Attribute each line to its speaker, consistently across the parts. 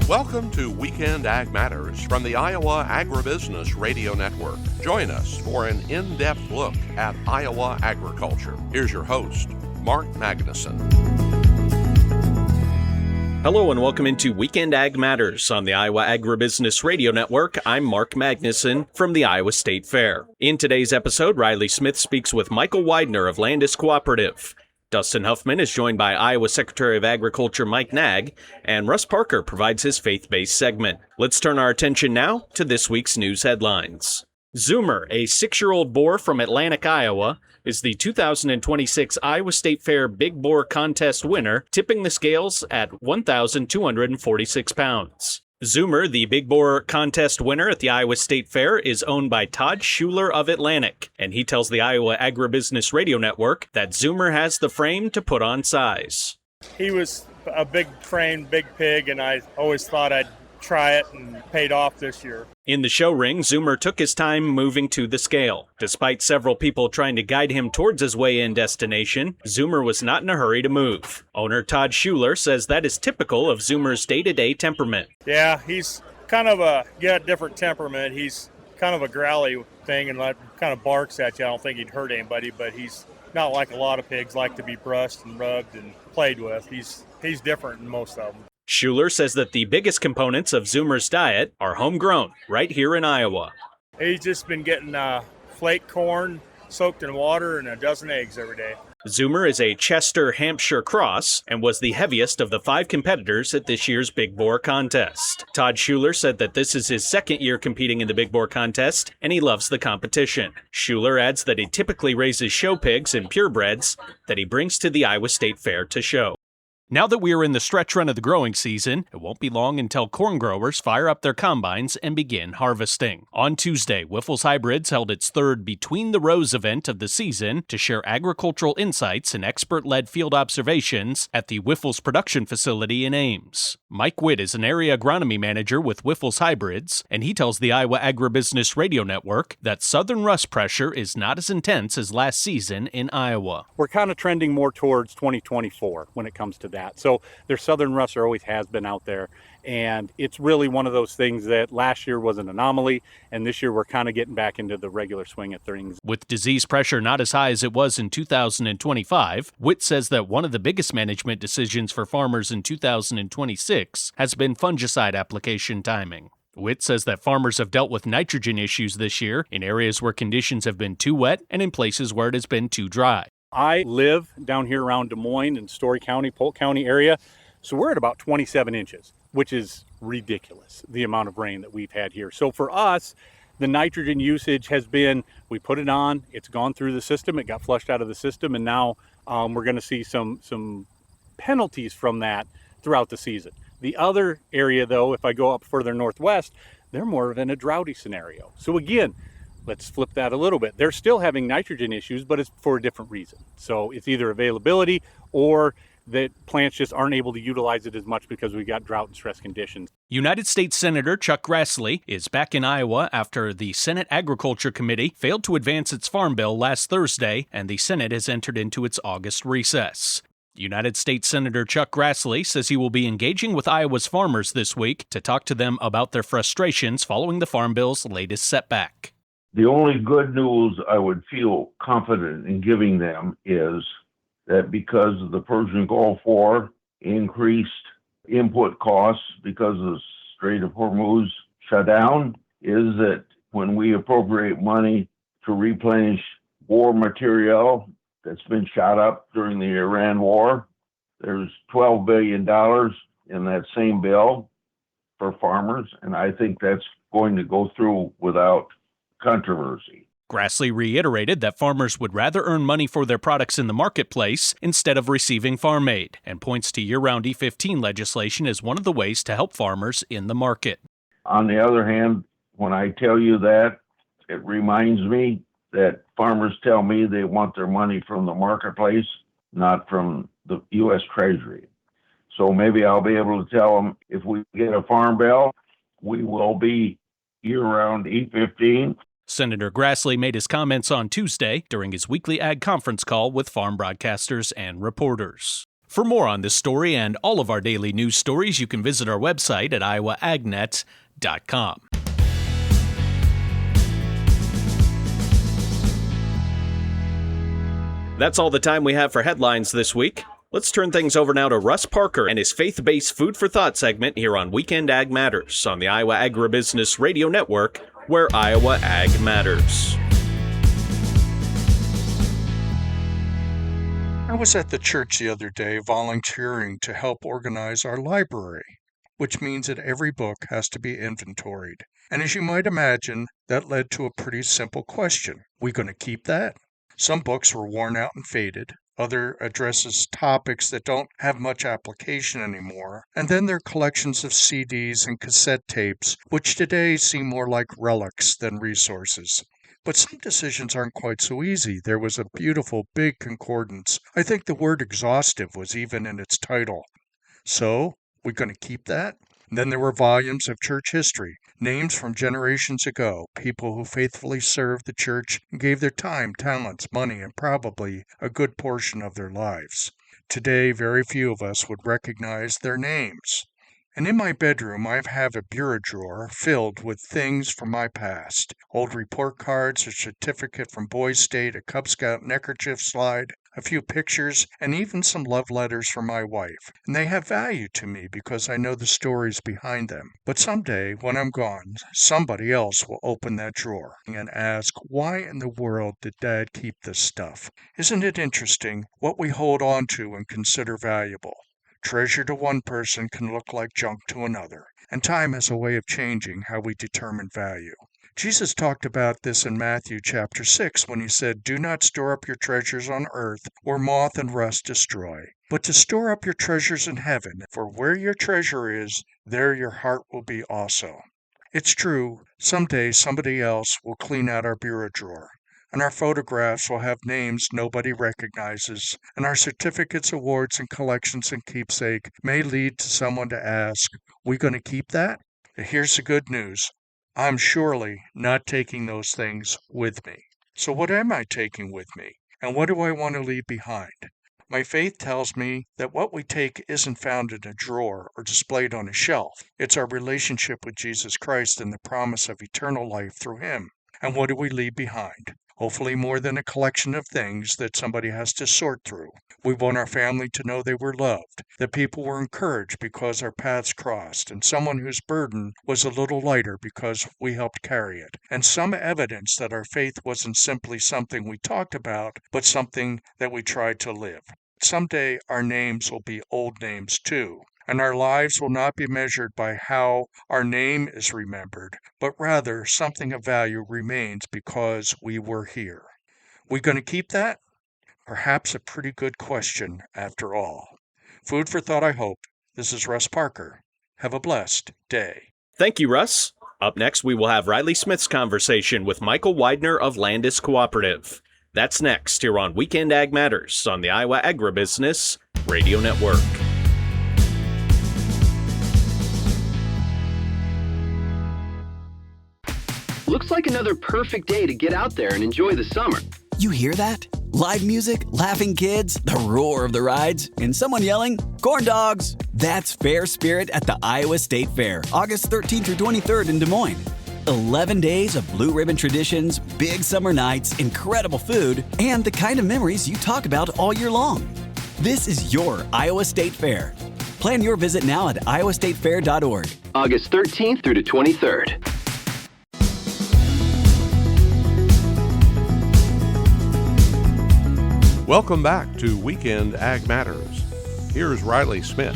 Speaker 1: Welcome to Weekend Ag Matters from the Iowa Agribusiness Radio Network. Join us for an in-depth look at Iowa agriculture. Here's your host, Mark Magnuson.
Speaker 2: Hello and welcome into Weekend Ag Matters on the Iowa Agribusiness Radio Network. I'm Mark Magnuson from the Iowa State Fair. In today's episode, Riley Smith speaks with Michael Weidner of Landus Cooperative. Dustin Hoffmann is joined by Iowa Secretary of Agriculture Mike Naig, and Russ Parker provides his faith-based segment. Let's turn our attention now to this week's news headlines. Zoomer, a 6-year-old boar from Atlantic, Iowa, is the 2026 Iowa State Fair Big Boar Contest winner, tipping the scales at 1,246 pounds. Zoomer, the Big Boar Contest winner at the Iowa State Fair, is owned by Todd Schuler of Atlantic, and he tells the Iowa Agribusiness Radio Network that Zoomer has the frame to put on size.
Speaker 3: He was a big frame, big pig, and I always thought I'd try it, and paid off this year.
Speaker 2: In the show ring, Zoomer took his time moving to the scale. Despite several people trying to guide him towards his weigh-in destination, Zoomer was not in a hurry to move. Owner Todd Schuler says that is typical of Zoomer's day-to-day temperament.
Speaker 3: Yeah, he's kind of different temperament. He's kind of a growly thing and kind of barks at you. I don't think he'd hurt anybody, but he's not like a lot of pigs like to be brushed and rubbed and played with. He's different than most of them.
Speaker 2: Schuler says that the biggest components of Zoomer's diet are homegrown, right here in Iowa.
Speaker 3: He's just been getting flake corn soaked in water and a dozen eggs every day.
Speaker 2: Zoomer is a Chester, Hampshire cross and was the heaviest of the 5 competitors at this year's Big Boar Contest. Todd Schuler said that this is his second year competing in the Big Boar Contest, and he loves the competition. Schuler adds that he typically raises show pigs and purebreds that he brings to the Iowa State Fair to show. Now that we are in the stretch run of the growing season, it won't be long until corn growers fire up their combines and begin harvesting. On Tuesday, Wyffels Hybrids held its third Between the Rows event of the season to share agricultural insights and expert-led field observations at the Wyffels production facility in Ames. Mike Witt is an area agronomy manager with Wyffels Hybrids, and he tells the Iowa Agribusiness Radio Network that southern rust pressure is not as intense as last season in Iowa.
Speaker 4: We're kind of trending more towards 2024 when it comes to that. So their southern rust always has been out there, and it's really one of those things that last year was an anomaly, and this year we're kind of getting back into the regular swing of things.
Speaker 2: With disease pressure not as high as it was in 2025, Witt says that one of the biggest management decisions for farmers in 2026 has been fungicide application timing. Witt says that farmers have dealt with nitrogen issues this year in areas where conditions have been too wet and in places where it has been too dry.
Speaker 4: I live down here around Des Moines and Story County, Polk County area, so we're at about 27 inches, which is ridiculous, the amount of rain that we've had here. So for us, the nitrogen usage has been, we put it on, it's gone through the system, it got flushed out of the system, and now we're going to see some penalties from that throughout the season. The other area, though, if I go up further northwest, they're more of in a droughty scenario. So again, let's flip that a little bit. They're still having nitrogen issues, but it's for a different reason. So it's either availability or that plants just aren't able to utilize it as much because we got drought and stress conditions. United
Speaker 2: States Senator Chuck Grassley is back in Iowa after the Senate Agriculture Committee failed to advance its farm bill last Thursday, and the Senate has entered into its August recess. United States Senator Chuck Grassley says he will be engaging with Iowa's farmers this week to talk to them about their frustrations following the Farm Bill's latest setback.
Speaker 5: The only good news I would feel confident in giving them is that because of the Persian Gulf War, increased input costs because of the Strait of Hormuz shut down, is that when we appropriate money to replenish war material that's been shot up during the Iran war, there's $12 billion in that same bill for farmers, and I think that's going to go through without controversy.
Speaker 2: Grassley reiterated that farmers would rather earn money for their products in the marketplace instead of receiving farm aid, and points to year-round E15 legislation as one of the ways to help farmers in the market.
Speaker 5: On the other hand, when I tell you that, it reminds me that farmers tell me they want their money from the marketplace, not from the U.S. Treasury. So maybe I'll be able to tell them if we get a farm bill, we will be year-round E15.
Speaker 2: Senator Grassley made his comments on Tuesday during his weekly ag conference call with farm broadcasters and reporters. For more on this story and all of our daily news stories, you can visit our website at iowaagnet.com. That's all the time we have for headlines this week. Let's turn things over now to Russ Parker and his faith-based Food for Thought segment here on Weekend Ag Matters on the Iowa Agribusiness Radio Network, where Iowa Ag matters.
Speaker 6: I was at the church the other day volunteering to help organize our library, which means that every book has to be inventoried. And as you might imagine, that led to a pretty simple question. We going to keep that? Some books were worn out and faded. Other addresses topics that don't have much application anymore. And then there are collections of CDs and cassette tapes, which today seem more like relics than resources. But some decisions aren't quite so easy. There was a beautiful big concordance. I think the word exhaustive was even in its title. So, we're going to keep that? And then there were volumes of church history, names from generations ago, people who faithfully served the church and gave their time, talents, money, and probably a good portion of their lives. Today, very few of us would recognize their names. And in my bedroom, I have a bureau drawer filled with things from my past. Old report cards, a certificate from Boys State, a Cub Scout neckerchief slide, a few pictures, and even some love letters from my wife. And they have value to me because I know the stories behind them. But someday, when I'm gone, somebody else will open that drawer and ask, why in the world did Dad keep this stuff? Isn't it interesting what we hold on to and consider valuable? Treasure to one person can look like junk to another, and time has a way of changing how we determine value. Jesus talked about this in Matthew chapter 6 when he said, "Do not store up your treasures on earth where moth and rust destroy, but to store up your treasures in heaven, for where your treasure is, there your heart will be also." It's true, someday somebody else will clean out our bureau drawer, and our photographs will have names nobody recognizes, and our certificates, awards, and collections and keepsake may lead to someone to ask, we going to keep that? Here's the good news. I'm surely not taking those things with me. So what am I taking with me? And what do I want to leave behind? My faith tells me that what we take isn't found in a drawer or displayed on a shelf. It's our relationship with Jesus Christ and the promise of eternal life through Him. And what do we leave behind? Hopefully more than a collection of things that somebody has to sort through. We want our family to know they were loved, that people were encouraged because our paths crossed, and someone whose burden was a little lighter because we helped carry it, and some evidence that our faith wasn't simply something we talked about, but something that we tried to live. Someday our names will be old names too. And our lives will not be measured by how our name is remembered, but rather something of value remains because we were here. We going to keep that? Perhaps a pretty good question after all. Food for thought, I hope. This is Russ Parker. Have a blessed day.
Speaker 2: Thank you, Russ. Up next, we will have Riley Smith's conversation with Michael Weidner of Landus Cooperative. That's next here on Weekend Ag Matters on the Iowa Agribusiness Radio Network.
Speaker 7: Looks like another perfect day to get out there and enjoy the summer.
Speaker 8: You hear that? Live music, laughing kids, the roar of the rides, and someone yelling, "Corn dogs!" That's Fair Spirit at the Iowa State Fair, August 13th through 23rd in Des Moines. 11 days of blue ribbon traditions, big summer nights, incredible food, and the kind of memories you talk about all year long. This is your Iowa State Fair. Plan your visit now at iowastatefair.org.
Speaker 7: August 13th through the 23rd.
Speaker 1: Welcome back to Weekend Ag Matters. Here's Riley Smith.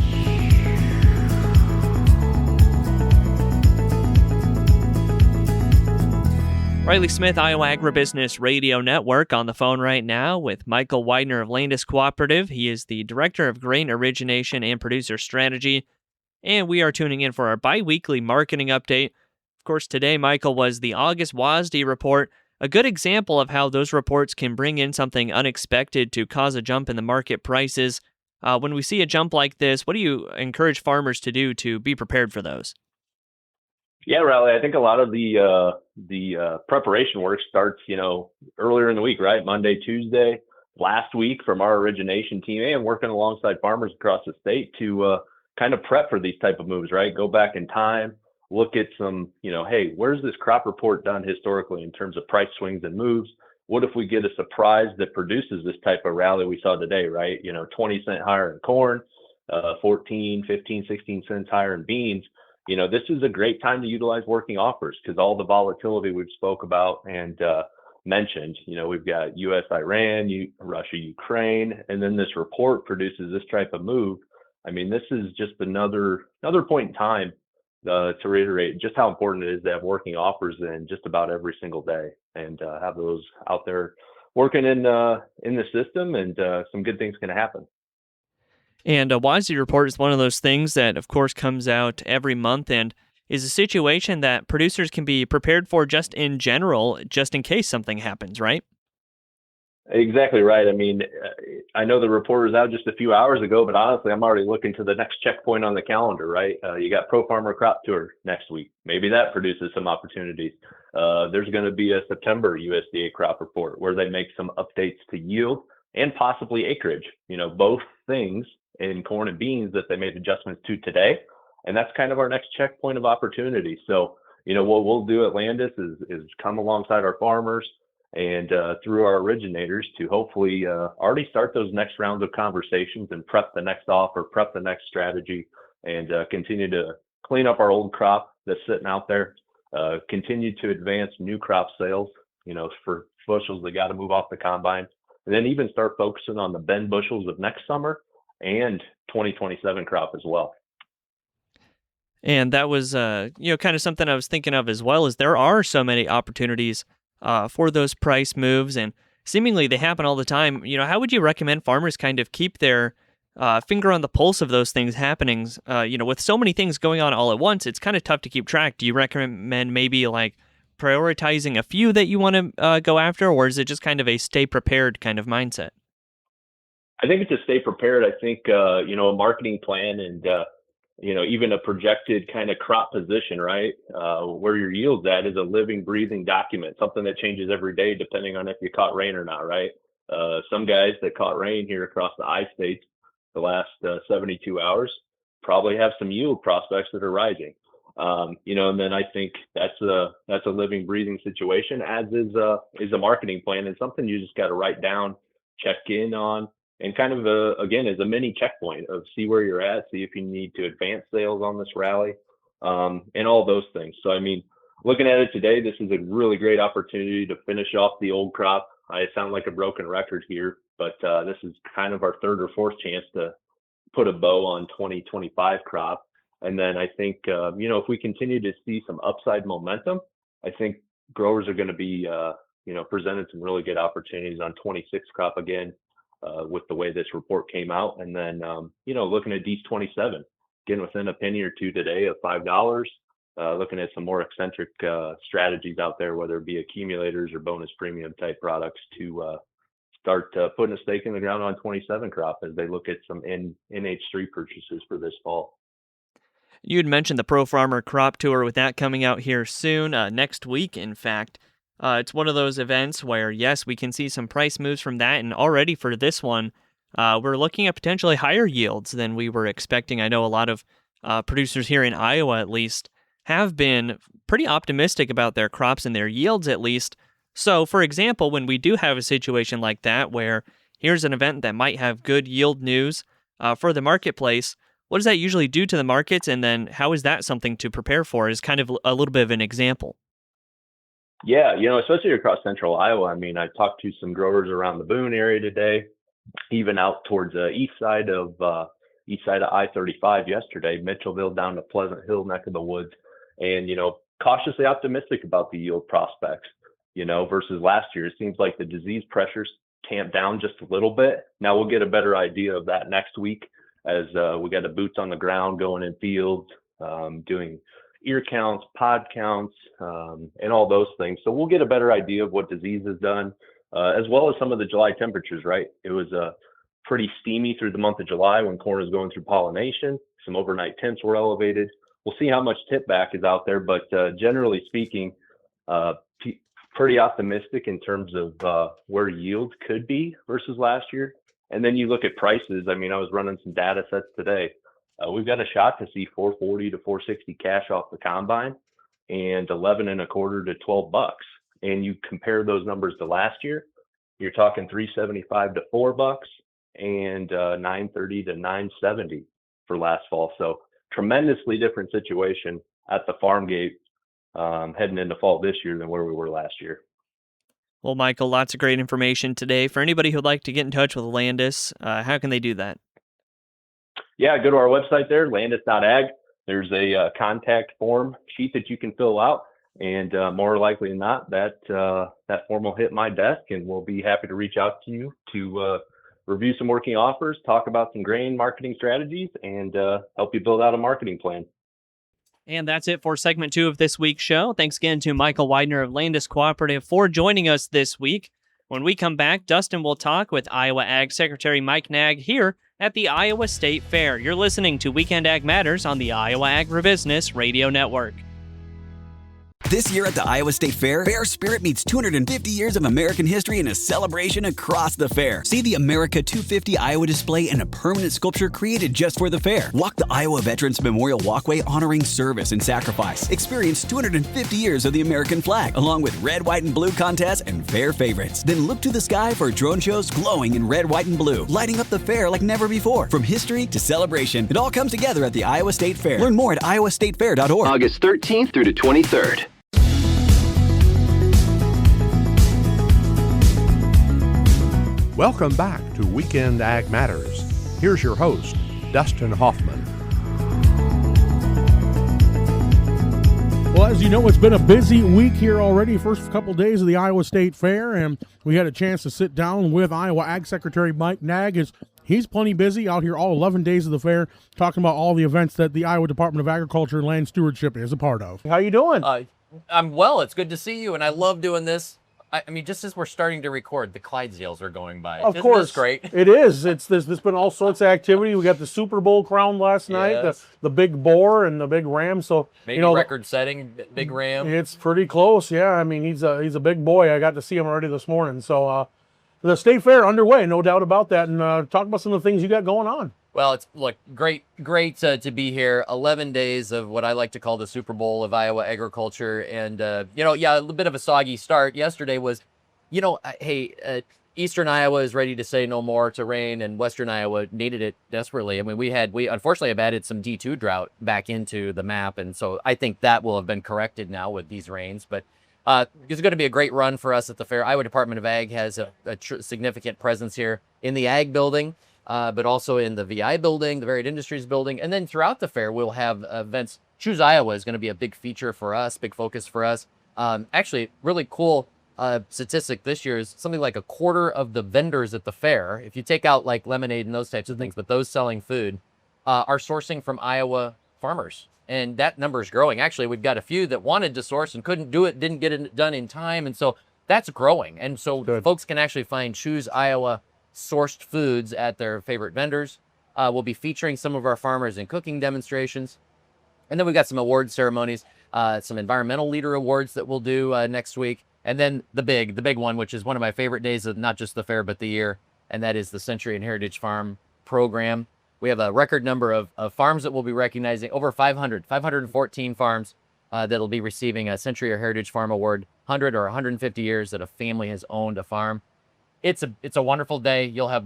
Speaker 9: Riley Smith, Iowa Agribusiness Radio Network, on the phone right now with Michael Weidner of Landus Cooperative. He is the Director of Grain Origination and Producer Strategy, and we are tuning in for our bi-weekly marketing update. Of course, today, Michael, was the August WASDE report, a good example of how those reports can bring in something unexpected to cause a jump in the market prices. When we see a jump like this, what do you encourage farmers to do to be prepared for those?
Speaker 10: Yeah, Riley, I think a lot of the preparation work starts, earlier in the week, right? Monday, Tuesday. last week from our origination team and working alongside farmers across the state to kind of prep for these type of moves, right? Go back in time, look at some, hey, where's this crop report done historically in terms of price swings and moves? What if we get a surprise that produces this type of rally we saw today, right? 20 cent higher in corn, 14, 15, 16 cents higher in beans. This is a great time to utilize working offers because all the volatility we've spoke about and mentioned, we've got U.S., Iran, Russia, Ukraine, and then this report produces this type of move. I mean, this is just another point in time to reiterate just how important it is to have working offers in just about every single day and have those out there working in the system, and some good things can happen.
Speaker 9: And a WASDE report is one of those things that, of course, comes out every month and is a situation that producers can be prepared for just in general, just in case something happens, right?
Speaker 10: Exactly right. I mean, I know the report was out just a few hours ago, but honestly, I'm already looking to the next checkpoint on the calendar, right? You got Pro Farmer Crop Tour next week. Maybe that produces some opportunities. There's going to be a September USDA crop report where they make some updates to yield and possibly acreage, both things in corn and beans that they made adjustments to today. And that's kind of our next checkpoint of opportunity. So, what we'll do at Landus is come alongside our farmers and through our originators to hopefully already start those next rounds of conversations and prep the next offer, prep the next strategy, and continue to clean up our old crop that's sitting out there, continue to advance new crop sales, for bushels that got to move off the combine, and then even start focusing on the bend bushels of next summer and 2027 crop as well.
Speaker 9: And that was, kind of something I was thinking of as well, is there are so many opportunities for those price moves, and seemingly they happen all the time. How would you recommend farmers kind of keep their finger on the pulse of those things happening? With so many things going on all at once, it's kind of tough to keep track. Do you recommend maybe like prioritizing a few that you want to go after, or is it just kind of a stay prepared kind of mindset?
Speaker 10: I think it's a stay prepared. I think, a marketing plan and, even a projected kind of crop position, right? Where your yield's at is a living, breathing document, something that changes every day depending on if you caught rain or not, right? Some guys that caught rain here across the I-states the last 72 hours probably have some yield prospects that are rising. And then I think that's a living, breathing situation, as is a marketing plan, and something you just got to write down, check in on, and kind of again as a mini checkpoint of see where you're at, see if you need to advance sales on this rally, and all those things. So I mean, looking at it today, this is a really great opportunity to finish off the old crop. I sound like a broken record here, but this is kind of our third or fourth chance to put a bow on 2025 crop. And then I think, if we continue to see some upside momentum, I think growers are going to be, presented some really good opportunities on 26 crop again, with the way this report came out. And then, looking at D's 27, getting within a penny or two today of $5, looking at some more eccentric strategies out there, whether it be accumulators or bonus premium type products to start putting a stake in the ground on 27 crop as they look at some NH3 purchases for this fall.
Speaker 9: You had mentioned the Pro Farmer Crop Tour, with that coming out here soon, next week, in fact. It's one of those events where, yes, we can see some price moves from that, and already for this one, we're looking at potentially higher yields than we were expecting. I know a lot of producers here in Iowa, at least, have been pretty optimistic about their crops and their yields, at least. So, for example, when we do have a situation like that, where here's an event that might have good yield news for the marketplace, what does that usually do to the markets, and then how is that something to prepare for, is kind of a little bit of an example?
Speaker 10: Yeah, especially across central Iowa. I mean, I talked to some growers around the Boone area today, even out towards the east side of I-35 yesterday, Mitchellville down to Pleasant Hill neck of the woods, and, cautiously optimistic about the yield prospects, versus last year. It seems like the disease pressures tamped down just a little bit. Now we'll get a better idea of that next week as we got the boots on the ground going in fields, doing ear counts, pod counts, and all those things. So we'll get a better idea of what disease has done, as well as some of the July temperatures, right? It was pretty steamy through the month of July when corn was going through pollination. Some overnight temps were elevated. We'll see how much tip back is out there, but generally speaking, pretty optimistic in terms of where yields could be versus last year. And then you look at prices. I mean, I was running some data sets today. We've got a shot to see 440 to 460 cash off the combine and 11 and a quarter to $12. And you compare those numbers to last year, you're talking 375 to $4 and 930 to 970 for last fall. So tremendously different situation at the farm gate heading into fall this year than where we were last year.
Speaker 9: Well, Michael, lots of great information today. For anybody who'd like to get in touch with Landus, how can they do that?
Speaker 10: Yeah, go to our website there, landus.ag. There's a contact form sheet that you can fill out, and more likely than not, that form will hit my desk, and we'll be happy to reach out to you to review some working offers, talk about some grain marketing strategies, and help you build out a marketing plan.
Speaker 9: And that's it for segment 2 of this week's show. Thanks again to Michael Weidner of Landus Cooperative for joining us this week. When we come back, Dustin will talk with Iowa Ag Secretary Mike Naig here at the Iowa State Fair. You're listening to Weekend Ag Matters on the Iowa Agribusiness Radio Network.
Speaker 8: This year at the Iowa State Fair, Fair Spirit meets 250 years of American history in a celebration across the fair. See the America 250 Iowa display and a permanent sculpture created just for the fair. Walk the Iowa Veterans Memorial Walkway honoring service and sacrifice. Experience 250 years of the American flag, along with red, white, and blue contests and fair favorites. Then look to the sky for drone shows glowing in red, white, and blue, lighting up the fair like never before. From history to celebration, it all comes together at the Iowa State Fair. Learn more at iowastatefair.org.
Speaker 7: August 13th through the 23rd.
Speaker 1: Welcome back to Weekend Ag Matters. Here's your host, Dustin Hoffmann.
Speaker 11: Well, as you know, it's been a busy week here already. First couple days of the Iowa State Fair, and we had a chance to sit down with Iowa Ag Secretary Mike Naig. He's plenty busy out here all 11 days of the fair, talking about all the events that the Iowa Department of Agriculture and Land Stewardship is a part of. How you doing?
Speaker 12: I'm well. It's good to see you, and I love doing this. I mean, just as we're starting to record, the Clydesdales are going by.
Speaker 11: Of course.
Speaker 12: This great?
Speaker 11: It is. There's been all sorts of activity. We got the Super Bowl crowned last night,
Speaker 12: Yes.
Speaker 11: the big boar and the big ram. So
Speaker 12: Maybe record-setting big ram.
Speaker 11: It's pretty close, yeah. I mean, he's a big boy. I got to see him already this morning. So the State Fair underway, no doubt about that. And talk about some of the things you got going on.
Speaker 12: Well, it's great to be here. 11 days of what I like to call the Super Bowl of Iowa agriculture, and a little bit of a soggy start. Yesterday was, Eastern Iowa is ready to say no more to rain, and Western Iowa needed it desperately. I mean, we unfortunately have added some D2 drought back into the map, and so I think that will have been corrected now with these rains. But it's going to be a great run for us at the fair. Iowa Department of Ag has a significant presence here in the Ag building. But also in the VI building, the Varied Industries building. And then throughout the fair, we'll have events. Choose Iowa is going to be a big feature for us, big focus for us. Actually, really cool statistic this year is something like a quarter of the vendors at the fair, if you take out like lemonade and those types of things, but those selling food are sourcing from Iowa farmers. And that number is growing. Actually, we've got a few that wanted to source and couldn't do it, didn't get it done in time. And so that's growing. And so folks can actually find Choose Iowa sourced foods at their favorite vendors. We'll be featuring some of our farmers in cooking demonstrations. And then we've got some award ceremonies, some environmental leader awards that we'll do next week. And then the big one, which is one of my favorite days of not just the fair, but the year. And that is the Century and Heritage Farm program. We have a record number of farms that we'll be recognizing, over 514 farms that'll be receiving a Century or Heritage Farm Award, 100 or 150 years that a family has owned a farm. It's a wonderful day. You'll have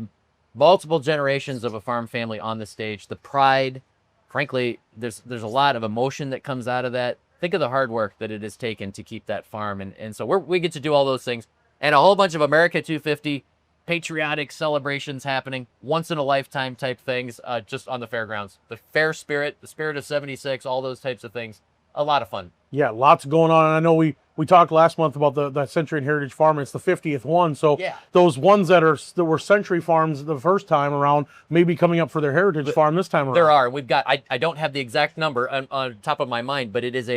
Speaker 12: multiple generations of a farm family on the stage. The pride, frankly, there's a lot of emotion that comes out of that. Think of the hard work that it has taken to keep that farm. And so we get to do all those things. And a whole bunch of America 250 patriotic celebrations happening, once-in-a-lifetime type things just on the fairgrounds. The fair spirit, the spirit of 76, all those types of things. A lot of fun.
Speaker 11: Yeah, lots going on. And I know we talked last month about the Century and Heritage Farm. It's the 50th one. So those ones that were Century Farms the first time around may be coming up for their Heritage Farm this time around.
Speaker 12: There are. We've got, I don't have the exact number on top of my mind, but it is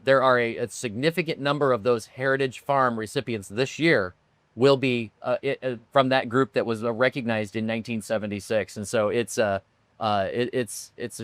Speaker 12: there are a significant number of those Heritage Farm recipients this year will be from that group that was recognized in 1976. And so it's a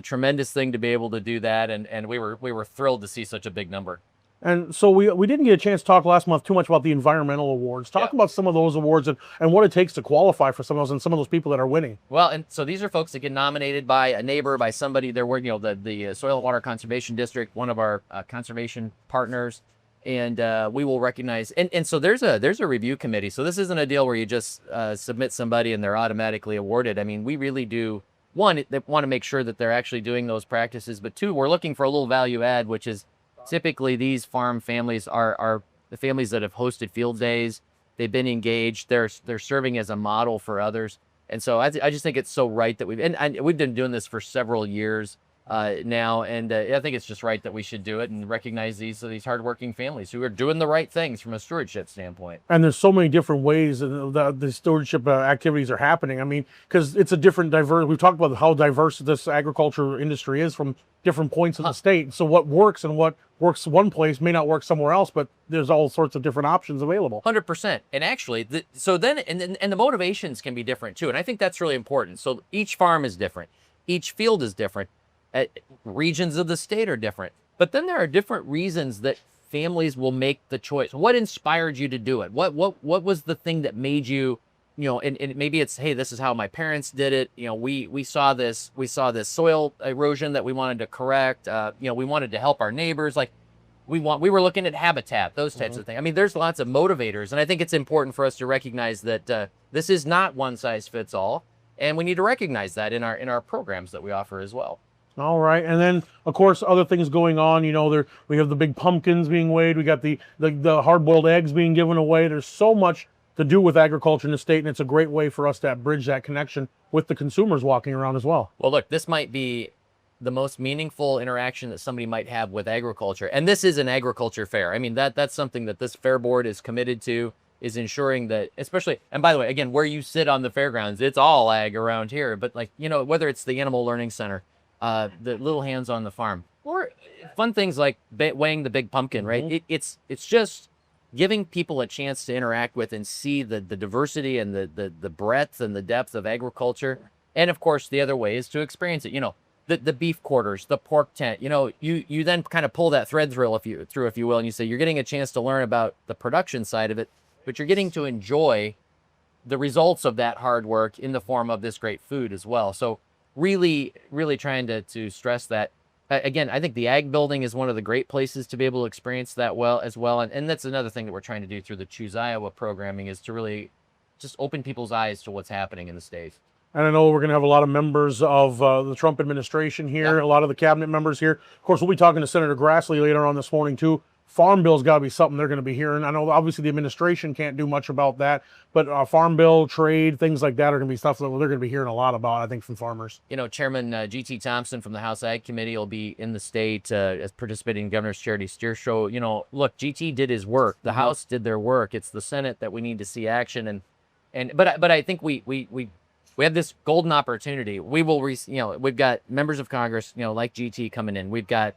Speaker 12: tremendous thing to be able to do that, and we were thrilled to see such a big number.
Speaker 11: And so we didn't get a chance to talk last month too much about the environmental awards. Talk about some of those awards and what it takes to qualify for some of those and some of those people that are winning.
Speaker 12: Well, and so these are folks that get nominated by a neighbor, by somebody. They're working, the Soil and Water Conservation District, one of our conservation partners, and we will recognize. And so there's a review committee. So this isn't a deal where you just submit somebody and they're automatically awarded. I mean, we really do. One, they want to make sure that they're actually doing those practices, but two, we're looking for a little value add, which is typically these farm families are the families that have hosted field days. They've been engaged. They're serving as a model for others. And so I just think it's so right that we've been doing this for several years now, and I think it's just right that we should do it and recognize these hardworking families who are doing the right things from a stewardship standpoint.
Speaker 11: And there's so many different ways that the stewardship activities are happening. I mean, because it's a different diverse. We've talked about how diverse this agriculture industry is from different points of the state. So what works and what works one place may not work somewhere else, but there's all sorts of different options available.
Speaker 12: 100%. And actually, the motivations can be different too. And I think that's really important. So each farm is different. Each field is different. Regions of the state are different. But then there are different reasons that families will make the choice. What inspired you to do it? What was the thing that made you, and maybe it's, hey, this is how my parents did it. We saw this soil erosion that we wanted to correct. We wanted to help our neighbors. Like we were looking at habitat, those types of things. I mean, there's lots of motivators, and I think it's important for us to recognize that this is not one size fits all, and we need to recognize that in our programs that we offer as well.
Speaker 11: All right, and then of course other things going on. We have the big pumpkins being weighed. We got the hard-boiled eggs being given away. There's so much to do with agriculture in the state, and it's a great way for us to bridge that connection with the consumers walking around as well.
Speaker 12: Well, look, this might be the most meaningful interaction that somebody might have with agriculture, and this is an agriculture fair. I mean, that's something that this fair board is committed to, is ensuring that, especially, and by the way, again, where you sit on the fairgrounds, it's all ag around here, but whether it's the Animal Learning Center, the Little Hands on the Farm, or fun things like weighing the big pumpkin, right? It's just giving people a chance to interact with and see the diversity and the breadth and the depth of agriculture. And of course, the other way is to experience it. The beef quarters, the pork tent. You then kind of pull that thread through, if you will, and you say you're getting a chance to learn about the production side of it, but you're getting to enjoy the results of that hard work in the form of this great food as well. So really, really trying to stress that. Again, I think the ag building is one of the great places to be able to experience that as well. And that's another thing that we're trying to do through the Choose Iowa programming, is to really just open people's eyes to what's happening in the state.
Speaker 11: And I know we're going to have a lot of members of the Trump administration here, a lot of the cabinet members here. Of course, we'll be talking to Senator Grassley later on this morning too. Farm bill's got to be something they're going to be hearing. I know obviously the administration can't do much about that, but farm bill, trade, things like that are going to be stuff that they're going to be hearing a lot about, I think, from farmers.
Speaker 12: Chairman G.T. Thompson from the House Ag Committee will be in the state as participating in Governor's Charity Steer Show. Look, G.T. did his work. The House did their work. It's the Senate that we need to see action. But I think we have this golden opportunity. We will, we've got members of Congress, like GT coming in. We've got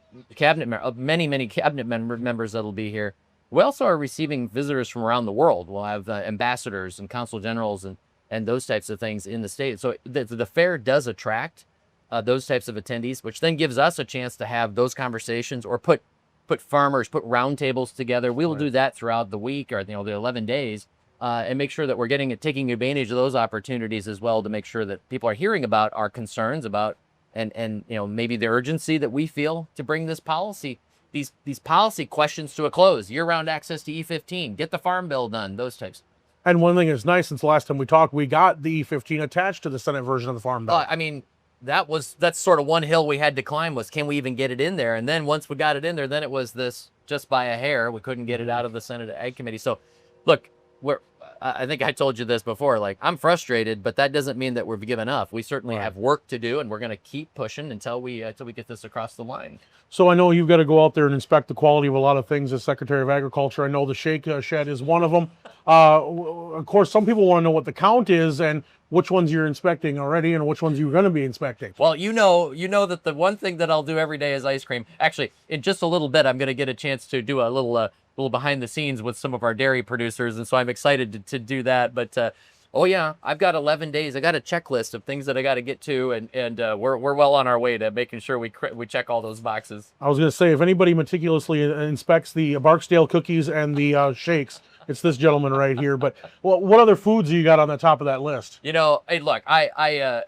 Speaker 12: many cabinet members that'll be here. We also are receiving visitors from around the world. We'll have ambassadors and consul generals and those types of things in the state. So the fair does attract those types of attendees, which then gives us a chance to have those conversations or put farmers, put roundtables together. We will do that throughout the week or the 11 days. And make sure that we're taking advantage of those opportunities as well, to make sure that people are hearing about our concerns about and maybe the urgency that we feel to bring this policy, these policy questions to a close. Year-round access to E15, get the farm bill done, those types.
Speaker 11: And one thing that's nice, since the last time we talked, we got the E15 attached to the Senate version of the farm bill.
Speaker 12: I mean, that's sort of one hill we had to climb, was can we even get it in there? And then once we got it in there, then it was this just by a hair. We couldn't get it out of the Senate Ag Committee. So look, I think I told you this before, I'm frustrated, but that doesn't mean that we've given up. We certainly have work to do, and we're going to keep pushing until we get this across the line.
Speaker 11: So I know you've got to go out there and inspect the quality of a lot of things as Secretary of Agriculture. I know the shake shed is one of them. Of course, some people want to know what the count is and which ones you're inspecting already and which ones you're going to be inspecting.
Speaker 12: Well, you know that the one thing that I'll do every day is ice cream. Actually, in just a little bit, I'm going to get a chance to do a little behind the scenes with some of our dairy producers, and so I'm excited to do that. But Oh yeah, I've got 11 days. I got a checklist of things that I got to get to, and we're well on our way to making sure we check all those boxes.
Speaker 11: I was going to say, if anybody meticulously inspects the Barksdale cookies and the shakes, it's this gentleman right here. But what other foods do you got on the top of that list?
Speaker 12: You know, hey, look, I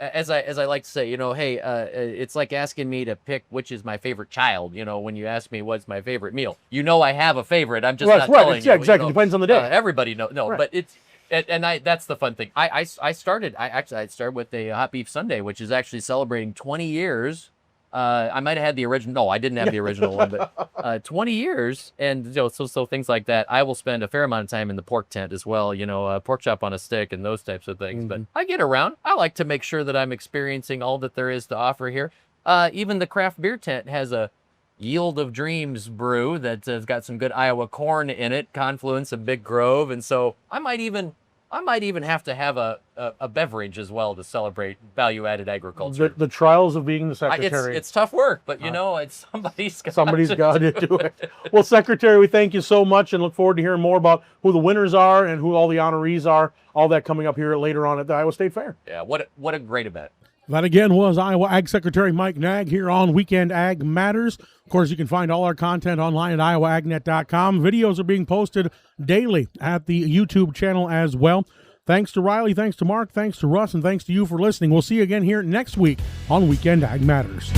Speaker 12: as I like to say, you know, hey, it's like asking me to pick which is my favorite child. You know, when you ask me what's my favorite meal, you know, I have a favorite. I'm just not telling you.
Speaker 11: Yeah, exactly.
Speaker 12: You know,
Speaker 11: depends on the day.
Speaker 12: Everybody knows. No,
Speaker 11: Right.
Speaker 12: but it's. And that's the fun thing. I started with a hot beef sundae, which is actually celebrating 20 years. I might have had the original. No, I didn't have the original one, but 20 years. And you know, so things like that. I will spend a fair amount of time in the pork tent as well. You know, pork chop on a stick and those types of things. But I get around. I like to make sure that I'm experiencing all that there is to offer here. Even the craft beer tent has a Yield of Dreams brew that has got some good Iowa corn in it, Confluence and Big Grove, and so I might even have to have a beverage as well to celebrate value-added agriculture.
Speaker 11: The trials of being the secretary.
Speaker 12: It's tough work, but you know, it's somebody's
Speaker 11: got to do it. Well, Secretary, we thank you so much and look forward to hearing more about who the winners are and who all the honorees are. All that coming up here later on at the Iowa State Fair.
Speaker 12: Yeah, what a great event.
Speaker 11: That again was Iowa Ag Secretary Mike Naig here on Weekend Ag Matters. Of course, you can find all our content online at iowaagnet.com. Videos are being posted daily at the YouTube channel as well. Thanks to Riley, thanks to Mark, thanks to Russ, and thanks to you for listening. We'll see you again here next week on Weekend Ag Matters.